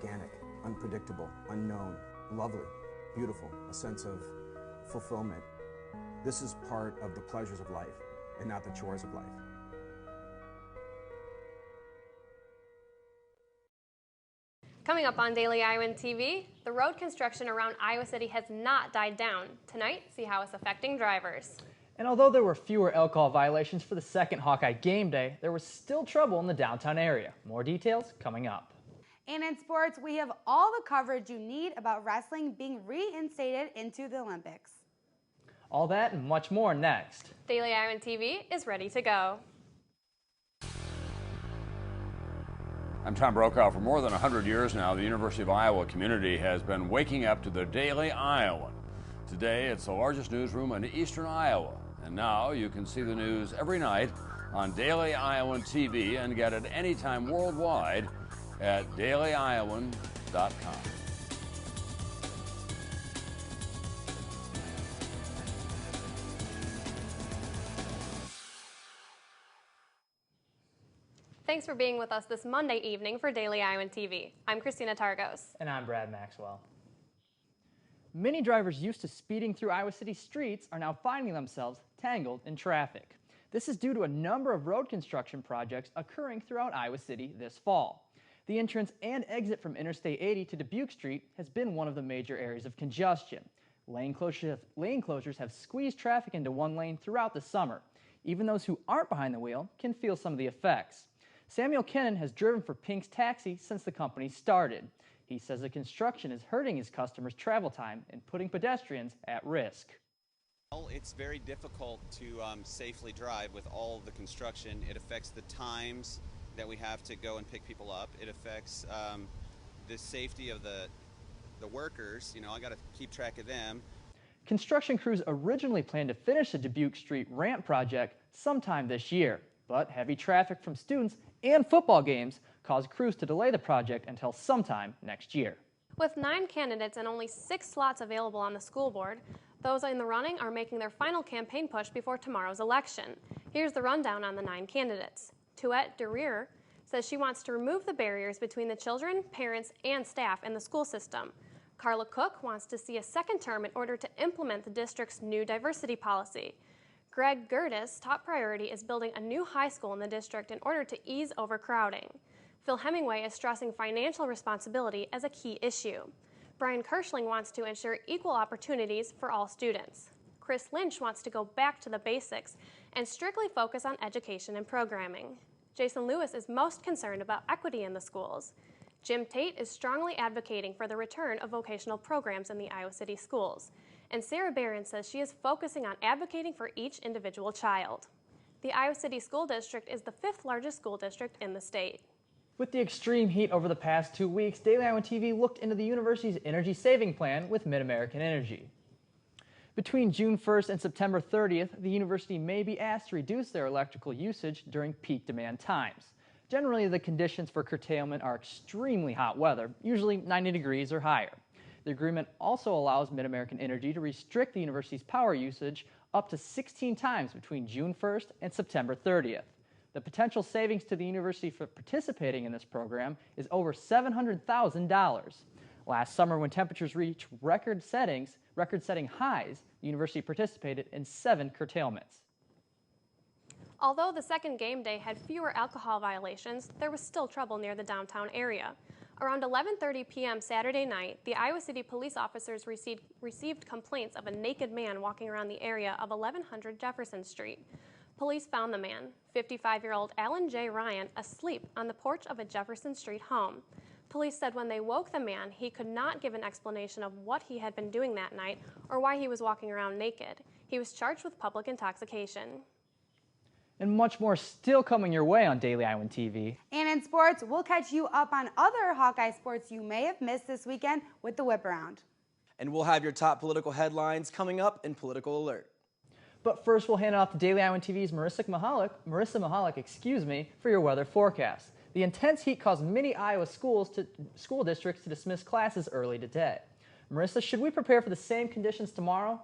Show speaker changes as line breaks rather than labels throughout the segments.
organic, unpredictable, unknown, lovely, beautiful, a sense of fulfillment. This is part of the pleasures of life and not the chores of life.
Coming up on Daily Iowan TV, the road construction around Iowa City has not died down. Tonight, see how it's affecting drivers.
And although there were fewer alcohol violations for the second Hawkeye game day, there was still trouble in the downtown area. More details coming up.
And in sports, we have all the coverage you need about wrestling being reinstated into the Olympics.
All that and much more next.
Daily Iowan TV is ready to go.
I'm Tom Brokaw. For more than 100 years now, the University of Iowa community has been waking up to the Daily Iowan. Today, it's the largest newsroom in eastern Iowa. And now you can see the news every night on Daily Iowan TV and get it anytime worldwide at dailyiowan.com.
Thanks for being with us this Monday evening for Daily Iowan TV. I'm Christina Targos.
And I'm Brad Maxwell. Many drivers used to speeding through Iowa City streets are now finding themselves tangled in traffic. This is due to a number of road construction projects occurring throughout Iowa City this fall. The entrance and exit from Interstate 80 to Dubuque Street has been one of the major areas of congestion. Lane closures have squeezed traffic into one lane throughout the summer. Even those who aren't behind the wheel can feel some of the effects. Samuel Kennan has driven for Pink's Taxi since the company started. He says the construction is hurting his customers' travel time and putting pedestrians at risk.
Well, it's very difficult to safely drive with all the construction. It affects the times that we have to go and pick people up. It affects the safety of the workers. You know, I got to keep track of them.
Construction crews originally planned to finish the Dubuque Street ramp project sometime this year, but heavy traffic from students and football games caused crews to delay the project until sometime next year.
With 9 candidates and only 6 slots available on the school board, those in the running are making their final campaign push before tomorrow's election. Here's the rundown on the 9 candidates. Tuette DeReer says she wants to remove the barriers between the children, parents, and staff in the school system. Carla Cook wants to see a second term in order to implement the district's new diversity policy. Greg Gertis' top priority is building a new high school in the district in order to ease overcrowding. Phil Hemingway is stressing financial responsibility as a key issue. Brian Kirschling wants to ensure equal opportunities for all students. Chris Lynch wants to go back to the basics and strictly focus on education and programming. Jason Lewis is most concerned about equity in the schools. Jim Tate is strongly advocating for the return of vocational programs in the Iowa City schools. And Sarah Barron says she is focusing on advocating for each individual child. The Iowa City School District is the 5th largest school district in the state.
With the extreme heat over the past 2 weeks, Daily Iowa TV looked into the university's energy saving plan with Mid-American Energy. Between June 1st and September 30th, the university may be asked to reduce their electrical usage during peak demand times. Generally, the conditions for curtailment are extremely hot weather, usually 90 degrees or higher. The agreement also allows Mid-American Energy to restrict the university's power usage up to 16 times between June 1st and September 30th. The potential savings to the university for participating in this program is over $700,000. Last summer, when temperatures reached record-setting highs, the university participated in 7 curtailments.
Although the second game day had fewer alcohol violations, there was still trouble near the downtown area. Around 11:30 p.m. Saturday night, the Iowa City police officers received complaints of a naked man walking around the area of 1100 Jefferson Street. Police found the man, 55-year-old Alan J. Ryan, asleep on the porch of a Jefferson Street home. Police said when they woke the man, he could not give an explanation of what he had been doing that night or why he was walking around naked. He was charged with public intoxication.
And much more still coming your way on Daily Iowan TV.
And in sports, we'll catch you up on other Hawkeye sports you may have missed this weekend with the Whip Around.
And we'll have your top political headlines coming up in Political Alert.
But first, we'll hand it off to Daily Iowan TV's Marissa Mahalik, for your weather forecast. The intense heat caused many Iowa school districts to dismiss classes early today. Marissa, should we prepare for the same conditions tomorrow?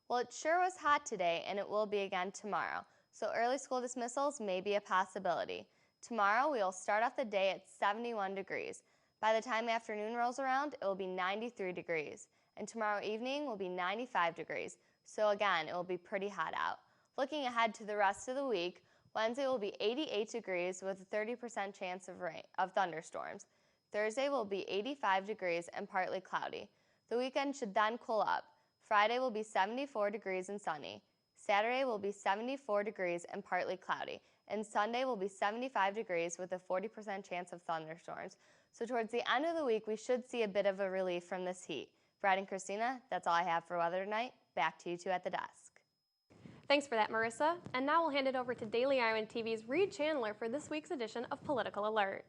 Well, it sure was hot today, and it will be again tomorrow. So early school dismissals may be a possibility. Tomorrow, we will start off the day at 71 degrees. By the time afternoon rolls around, it will be 93 degrees. And tomorrow evening will be 95 degrees. So again, it will be pretty hot out. Looking ahead to the rest of the week, Wednesday will be 88 degrees with a 30% chance of thunderstorms. Thursday will be 85 degrees and partly cloudy. The weekend should then cool up. Friday will be 74 degrees and sunny. Saturday will be 74 degrees and partly cloudy. And Sunday will be 75 degrees with a 40% chance of thunderstorms. So towards the end of the week, we should see a bit of a relief from this heat. Brad and Christina, that's all I have for weather tonight. Back to you two at the desk.
Thanks for that, Marissa. And now we'll hand it over to Daily Iowan TV's Reed Chandler for this week's edition of Political Alert.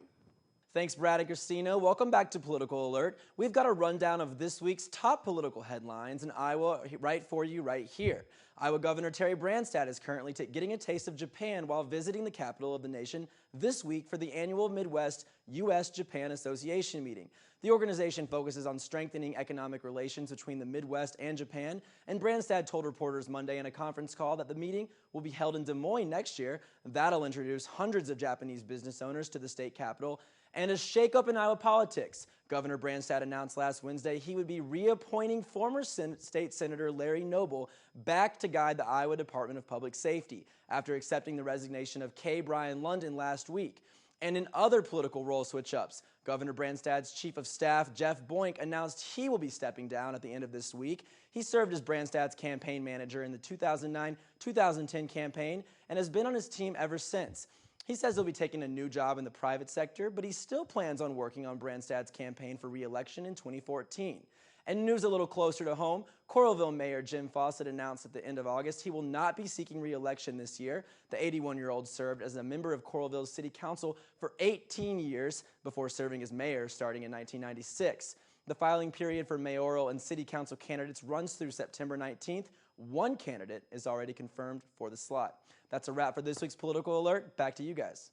Thanks, Brad and Christina. Welcome back to Political Alert. We've got a rundown of this week's top political headlines in Iowa right for you right here. Iowa Governor Terry Branstad is currently getting a taste of Japan while visiting the capital of the nation this week for the annual Midwest U.S.-Japan Association meeting. The organization focuses on strengthening economic relations between the Midwest and Japan, and Branstad told reporters Monday in a conference call that the meeting will be held in Des Moines next year. That'll introduce hundreds of Japanese business owners to the state capital. And a shakeup in Iowa politics. Governor Branstad announced last Wednesday he would be reappointing former State Senator Larry Noble back to guide the Iowa Department of Public Safety after accepting the resignation of K. Brian London last week. And in other political role switch-ups, Governor Branstad's Chief of Staff, Jeff Boink, announced he will be stepping down at the end of this week. He served as Branstad's campaign manager in the 2009-2010 campaign and has been on his team ever since. He says he'll be taking a new job in the private sector, but he still plans on working on Branstad's campaign for re-election in 2014. And news a little closer to home, Coralville Mayor Jim Fawcett announced at the end of August he will not be seeking re-election this year. The 81-year-old served as a member of Coralville's City Council for 18 years before serving as mayor starting in 1996. The filing period for mayoral and city council candidates runs through September 19th. One candidate is already confirmed for the slot. That's a wrap for this week's Political Alert. Back to you guys.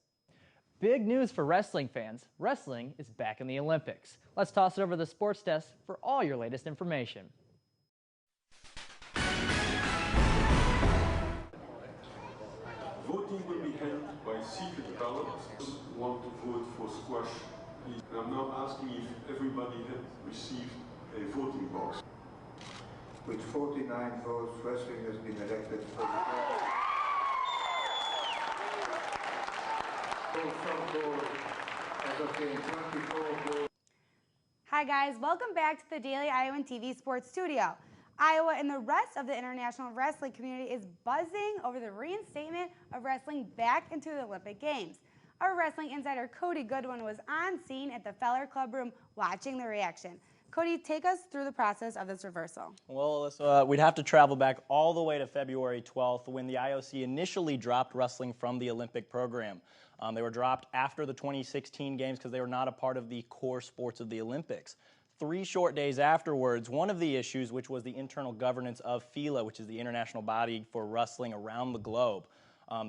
Big news for wrestling fans. Wrestling is back in the Olympics. Let's toss it over to the sports desk for all your latest information.
Voting will be held by secret ballot. Want to vote for squash? And I'm now asking if everybody had received a voting box.
With 49 votes, wrestling has been elected for the
Hi guys, welcome back to the Daily Iowan TV Sports Studio. Iowa and the rest of the international wrestling community is buzzing over the reinstatement of wrestling back into the Olympic Games. Our wrestling insider Cody Goodwin was on scene at the Feller Club room watching the reaction. Cody, take us through the process of this reversal.
Well, we'd have to travel back all the way to February 12th when the IOC initially dropped wrestling from the Olympic program. They were dropped after the 2016 games because they were not a part of the core sports of the Olympics. 3 short days afterwards, one of the issues, which was the internal governance of FILA, which is the international body for wrestling around the globe,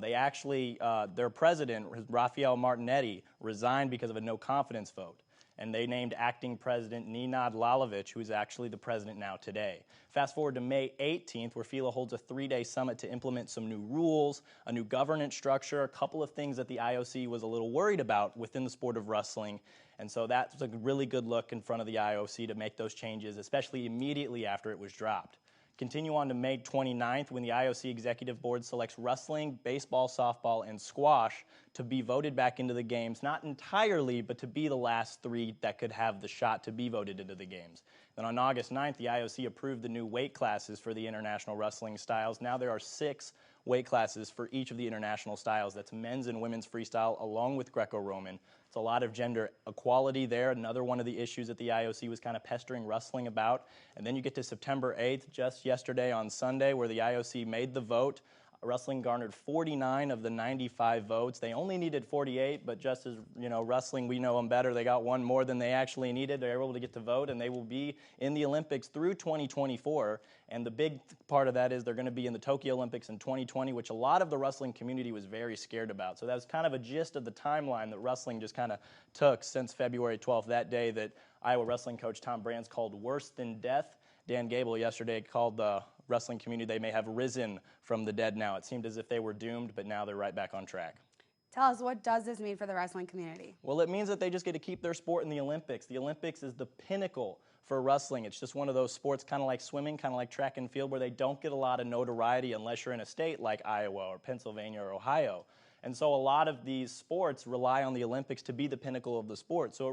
their president, Rafael Martinetti, resigned because of a no-confidence vote. And they named acting president Nenad Lalovic, who is actually the president now today. Fast forward to May 18th, where FILA holds a 3-day summit to implement some new rules, a new governance structure, a couple of things that the IOC was a little worried about within the sport of wrestling. And so that was a really good look in front of the IOC to make those changes, especially immediately after it was dropped. Continue on to May 29th when the IOC Executive Board selects wrestling, baseball, softball, and squash to be voted back into the games, not entirely, but to be the last 3 that could have the shot to be voted into the games. Then on August 9th, the IOC approved the new weight classes for the international wrestling styles. Now there are 6 weight classes for each of the international styles. That's men's and women's freestyle along with Greco-Roman. It's a lot of gender equality there, another one of the issues that the IOC was kind of pestering wrestling about. And then you get to September 8th, just yesterday on Sunday, where the IOC made the vote. Wrestling garnered 49 of the 95 votes. They only needed 48, but just as, wrestling, we know them better. They got 1 more than they actually needed. They're able to get to vote, and they will be in the Olympics through 2024. And the big part of that is they're going to be in the Tokyo Olympics in 2020, which a lot of the wrestling community was very scared about. So that was kind of a gist of the timeline that wrestling just kind of took since February 12th, that day that Iowa wrestling coach Tom Brands called worse than death. Dan Gable yesterday called the wrestling community, they may have risen from the dead now. It seemed as if they were doomed, but now they're right back on track.
Tell us, what does this mean for the wrestling community?
Well, it means that they just get to keep their sport in the Olympics. The Olympics is the pinnacle for wrestling. It's just one of those sports, kind of like swimming, kind of like track and field, where they don't get a lot of notoriety unless you're in a state like Iowa or Pennsylvania or Ohio. And so a lot of these sports rely on the Olympics to be the pinnacle of the sport. So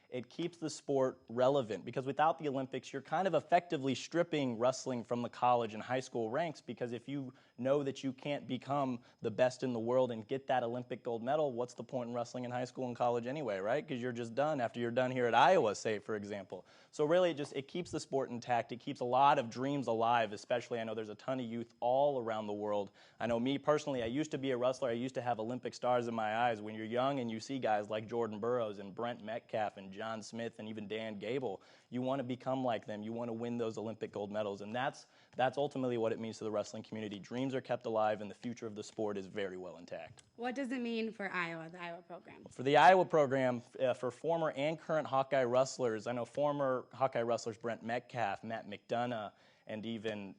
it keeps the sport relevant, because without the Olympics, you're kind of effectively stripping wrestling from the college and high school ranks, because if you know that you can't become the best in the world and get that Olympic gold medal, what's the point in wrestling in high school and college anyway, right? Because you're just done after you're done here at Iowa, say, for example. So really, it keeps the sport intact. It keeps a lot of dreams alive, especially I know there's a ton of youth all around the world. I know me personally, I used to be a wrestler. I used to have Olympic stars in my eyes. When you're young and you see guys like Jordan Burroughs and Brent Metcalf and John Smith and even Dan Gable, you want to become like them. You want to win those Olympic gold medals, and that's ultimately what it means to the wrestling community. Dreams are kept alive, and the future of the sport is very well intact.
What does it mean for Iowa, the Iowa program?
For the Iowa program, for former and current Hawkeye wrestlers, I know former Hawkeye wrestlers Brent Metcalf, Matt McDonough, and even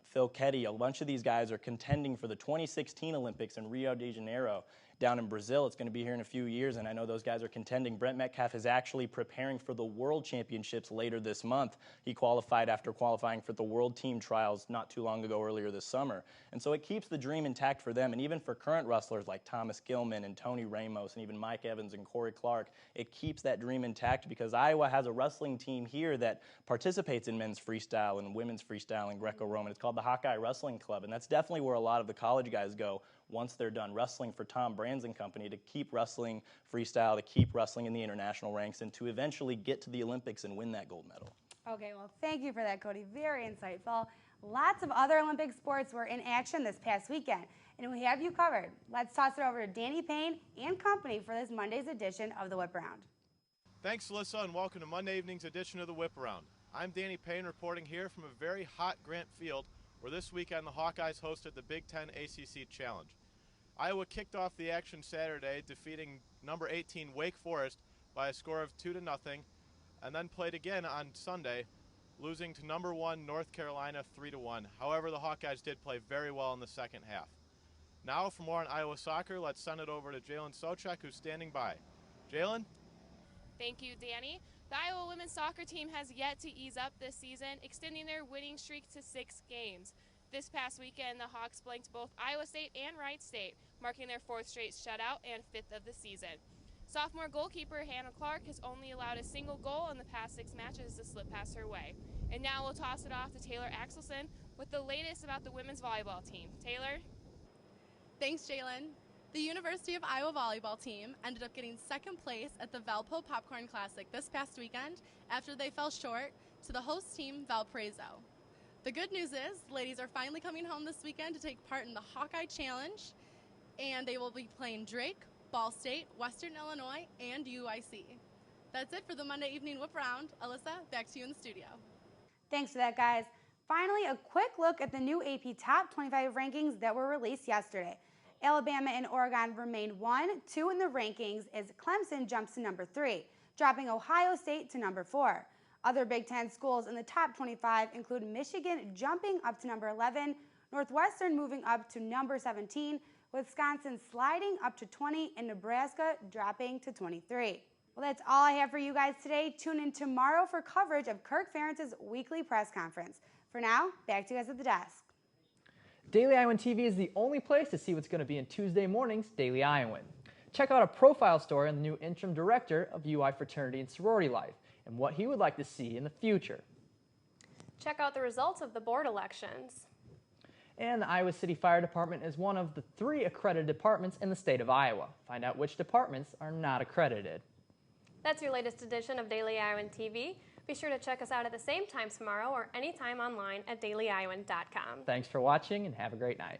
Phil Ketty, a bunch of these guys are contending for the 2016 Olympics in Rio de Janeiro down in Brazil. It's going to be here in a few years, and I know those guys are contending. Brent Metcalf is actually preparing for the World Championships later this month. He qualified after qualifying for the World Team Trials not too long ago, earlier this summer. And so it keeps the dream intact for them, and even for current wrestlers like Thomas Gilman and Tony Ramos and even Mike Evans and Corey Clark, it keeps that dream intact, because Iowa has a wrestling team here that participates in men's freestyle and women's freestyle and Greco-Roman. It's called the Hawkeye Wrestling Club, and that's definitely where a lot of the college guys go once they're done wrestling for Tom Brands and company, to keep wrestling freestyle, to keep wrestling in the international ranks, and to eventually get to the Olympics and win that gold medal.
Okay, well, thank you for that, Cody. Very insightful. Lots of other Olympic sports were in action this past weekend, and we have you covered. Let's toss it over to Danny Payne and company for this Monday's edition of the Whip Around.
Thanks, Alyssa, and welcome to Monday evening's edition of the Whip Around. I'm Danny Payne, reporting here from a very hot Grant Field, where this weekend the Hawkeyes hosted the Big Ten ACC Challenge. Iowa kicked off the action Saturday, defeating number 18 Wake Forest by a score of 2-0, and then played again on Sunday, losing to number 1 North Carolina 3-1. However, the Hawkeyes did play very well in the second half. Now, for more on Iowa soccer, let's send it over to Jalen Sochak, who's standing by. Jalen?
Thank you, Danny. The Iowa women's soccer team has yet to ease up this season, extending their winning streak to 6 games. This past weekend, the Hawks blanked both Iowa State and Wright State, marking their 4th straight shutout and 5th of the season. Sophomore goalkeeper Hannah Clark has only allowed a single goal in the past 6 matches to slip past her way. And now we'll toss it off to Taylor Axelson with the latest about the women's volleyball team. Taylor?
Thanks, Jalen. The University of Iowa volleyball team ended up getting 2nd place at the Valpo Popcorn Classic this past weekend after they fell short to the host team, Valparaiso. The good news is the ladies are finally coming home this weekend to take part in the Hawkeye Challenge, and they will be playing Drake, Ball State, Western Illinois, and UIC. That's it for the Monday evening whip around. Alyssa, back to you in the studio.
Thanks for that, guys. Finally, a quick look at the new AP Top 25 rankings that were released yesterday. Alabama and Oregon remain 1, 2 in the rankings as Clemson jumps to number 3, dropping Ohio State to number 4. Other Big Ten schools in the top 25 include Michigan jumping up to number 11, Northwestern moving up to number 17, Wisconsin sliding up to 20, and Nebraska dropping to 23. Well, that's all I have for you guys today. Tune in tomorrow for coverage of Kirk Ferentz's weekly press conference. For now, back to you guys at the desk.
Daily Iowan TV is the only place to see what's going to be in Tuesday morning's Daily Iowan. Check out a profile story on the new interim director of UI Fraternity and Sorority Life and what he would like to see in the future.
Check out the results of the board elections.
And the Iowa City Fire Department is one of the 3 accredited departments in the state of Iowa. Find out which departments are not accredited.
That's your latest edition of Daily Iowan TV. Be sure to check us out at the same time tomorrow or anytime online at dailyiowan.com.
Thanks for watching and have a great night.